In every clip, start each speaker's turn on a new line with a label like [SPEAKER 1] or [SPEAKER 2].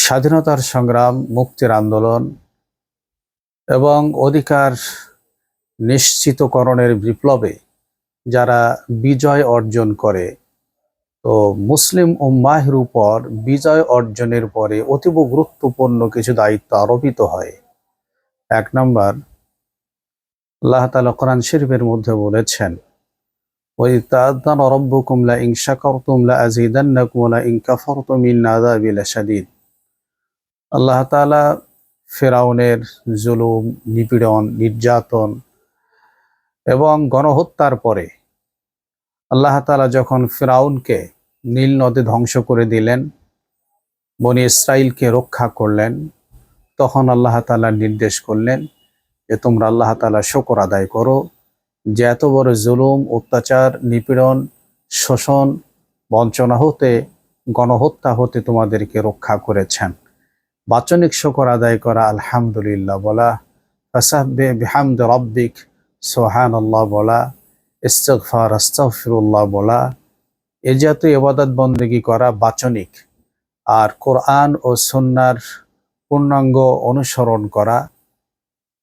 [SPEAKER 1] স্বাধীনতার সংগ্রাম, মুক্তির আন্দোলন এবং অধিকার নিশ্চিতকরণের বিপ্লবে যারা বিজয় অর্জন করে, তো মুসলিম উম্মাহের উপর বিজয় অর্জনের পরে অতীব গুরুত্বপূর্ণ কিছু দায়িত্ব আরোপিত হয়। এক নম্বর, আল্লাহ তাআলা কোরআন শরীফের মধ্যে বলেছেন, ওয়াইয তা'আযানা রাব্বুকুম লাইন শাকারতুম লাযীদান্নাকুম ওয়া লাইন কাফারতুম ইন্না আযাবি লাশাদীদ। আল্লাহ তাআলা ফেরাউনের জুলুম, নিপীড়ন, নির্যাতন এবং গণহত্যার পরে আল্লাহ তাআলা যখন ফেরাউনকে নীল নদে ধ্বংস করে দিলেন, বনী ইসরাইলকে রক্ষা করলেন, তখন আল্লাহ তাআলা নির্দেশ করলেন যে তোমরা আল্লাহ তাআলা শুকর আদায় করো যে এত বড় জুলুম, অত্যাচার, নিপীড়ন, শোষণ, বঞ্চনা হতে, গণহত্যা হতে তোমাদেরকে রক্ষা করেছেন। বাচনিক শুকর আদায় করা, আলহামদুলিল্লাহ বলা, ফাসাব্বিহ বিহামদি রাব্বিক, সুবহানাল্লাহ বলা, ইস্তিগফার, আস্তাগফিরুল্লাহ বলা, এ জাতীয় ইবাদত বন্দেগী করা বাচনিক। আর কোরআন ও সুন্নাহর পূর্ণাঙ্গ অনুসরণ করা,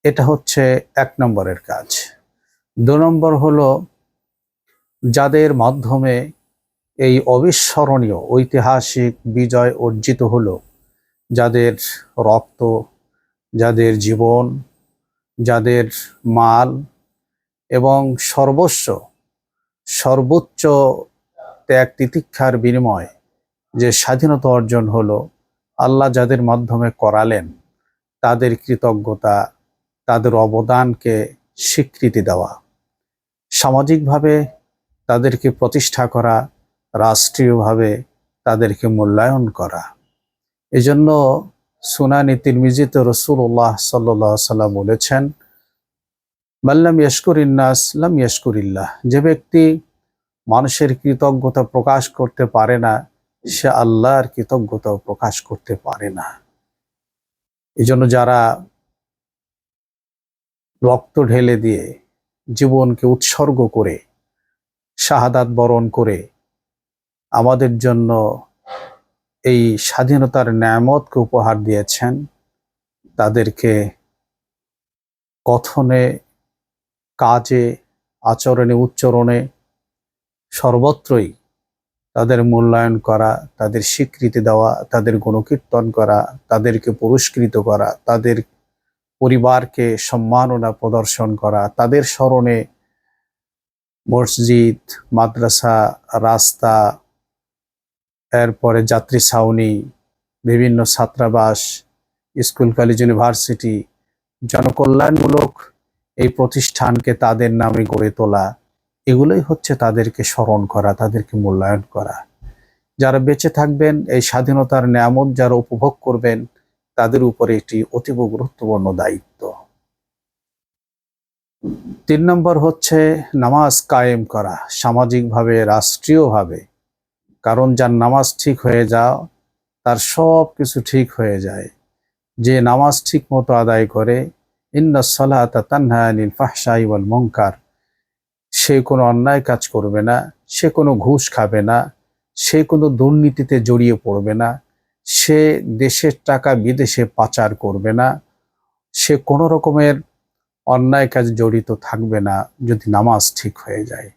[SPEAKER 1] এটা হচ্ছে এক নম্বরের কাজ। ২ নম্বর হলো যাদের মাধ্যমে এই অবিস্মরণীয় ঐতিহাসিক বিজয় অর্জিত হলো, যাদের রক্ত, যাদের জীবন, যাদের মাল এবং সর্বোচ্চ ত্যাগ তিতিক্ষার বিনিময়ে যে স্বাধীনতা অর্জন হলো, আল্লাহ যাদের মাধ্যমে করালেন, তাদের কৃতজ্ঞতা, তাদের অবদানকে স্বীকৃতি দেওয়া, সামাজিকভাবে তাদেরকে প্রতিষ্ঠা করা, রাষ্ট্রীয়ভাবে তাদেরকে মূল্যায়ন করা। এজন্য সুনানি তিরমিজিতে রাসূলুল্লাহ সাল্লাল্লাহু আলাইহি ওয়াসাল্লাম বলেছেন, মাল্লাম ইয়াশকুরিন নাস লাম ইয়াশকুরিল্লাহ। যে ব্যক্তি মানুষের কৃতজ্ঞতা প্রকাশ করতে পারে না, সে আল্লাহর কৃতজ্ঞতাও প্রকাশ করতে পারে না। এজন্য যারা রক্ত ঢেলে দিয়ে, জীবনকে উৎসর্গ করে, শাহাদাত বরণ করে আমাদের জন্য এই স্বাধীনতার নেয়ামতকে উপহার দিয়েছেন, তাদেরকে কথনে, কাজে, আচরণে, উচ্চারণে সর্বত্রই তাদের মূল্যায়ন করা, তাদের স্বীকৃতি দেওয়া, তাদের গুণকীর্তন করা, তাদেরকে পুরস্কৃত করা, তাদের পরিবারকে সম্মাননা প্রদর্শন করা, তাদের স্মরণে মসজিদ, মাদ্রাসা, রাস্তা, এরপরে যাত্রী ছাউনি, বিভিন্ন ছাত্রাবাস, স্কুল, কলেজ, ইউনিভার্সিটি, জনকল্যাণমূলক এই প্রতিষ্ঠানকে তাদের নামে গড়ে তোলা, এগুলোই হচ্ছে তাদেরকে স্মরণ করা, তাদেরকে মূল্যায়ন করা। যারা বেঁচে থাকবেন, এই স্বাধীনতার নেয়ামত যারা উপভোগ করবেন, তাদের উপরে এটি অতীব গুরুত্বপূর্ণ দায়িত্ব। ৩ নম্বর হচ্ছে নামাজ কায়েম করা, সামাজিকভাবে, রাষ্ট্রীয়ভাবে। কারণ যার নামাজ ঠিক হয়ে যাও, তার সব কিছু ঠিক হয়ে যায়। যে নামাজ ঠিক মতো আদায় করে, ইন্নাস সালাতা তানহা আনিল ফাহশাই ওয়াল মুনকার, সে কোনো অন্যায় কাজ করবে না, সে কোনো ঘুষ খাবে না, সে কোনো দুর্নীতিতে জড়িয়ে পড়বে না, সে দেশের টাকা বিদেশে পাচার করবে না, সে কোনো রকমের অন্যায় কাজ জড়িত থাকবে না যদি নামাজ ঠিক হয়ে যায়।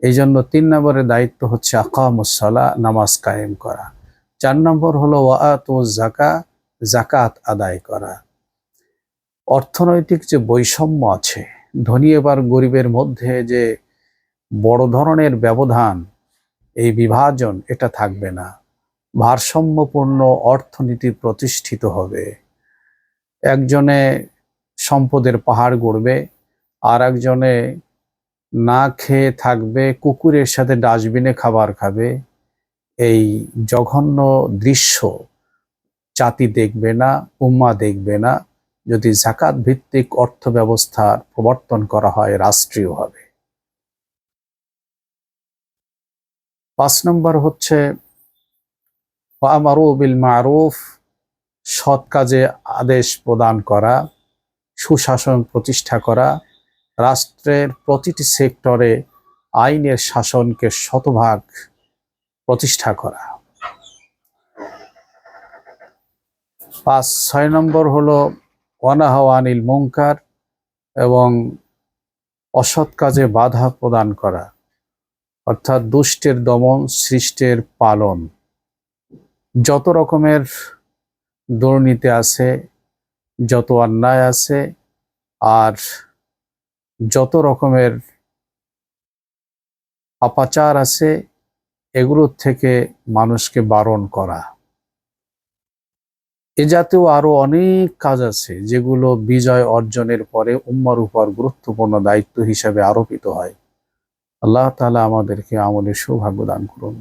[SPEAKER 1] এই জন্য ৩ নম্বরের দায়িত্ব হচ্ছে আকামুস সালাহ, নামাজ কায়েম করা। ৪ নম্বর হলো ওয়াআতুজ যাকা, যাকাত আদায় করা। অর্থনৈতিক যে বৈষম্য আছে, ধনী এবার গরিবের মধ্যে যে বড় ধরনের ব্যবধান, এই বিভাজন, এটা থাকবে না। ভারসাম্যপূর্ণ অর্থনীতি প্রতিষ্ঠিত হবে। একজনে সম্পদের পাহাড় গড়বে, আর একজনে না খেয়ে থাকবে, কুকুরের সাথে ডাস্টবিনে খাবার খাবে। এই জঘন্য দৃশ্য জাতি দেখবে না, উম্মাহ দেখবে না, যদি যাকাত ভিত্তিক অর্থ ব্যবস্থার প্রবর্তন করা হয় রাষ্ট্রীয়ভাবে। ৫ নম্বর হচ্ছে ওয়া'মারু বিল মা'রুফ, সৎ কাজে আদেশ প্রদান করা, সুশাসন প্রতিষ্ঠা করা, রাষ্ট্রের প্রতিটি সেক্টরে আইনের শাসনকে শতভাগ প্রতিষ্ঠা করা। 6 নম্বর হলো ওয়ানাহা আনিল মুনকার, এবং অসৎ কাজে বাধা প্রদান করা, অর্থাৎ দুষ্টের দমন, সৃষ্টের পালন। যত রকমের দুর্নীতি আছে, যত অন্যায় আছে, আর যত রকমের অপাচার আছে, এগুলোর থেকে মানুষকে বারণ করা। এ জাতীয় আরো অনেক কাজ আছে যেগুলো বিজয় অর্জনের পরে উম্মার উপর গুরুত্বপূর্ণ দায়িত্ব হিসেবে আরোপিত হয়। আল্লাহ তাআলা আমাদেরকে আমলের সৌভাগ্য দান করুন।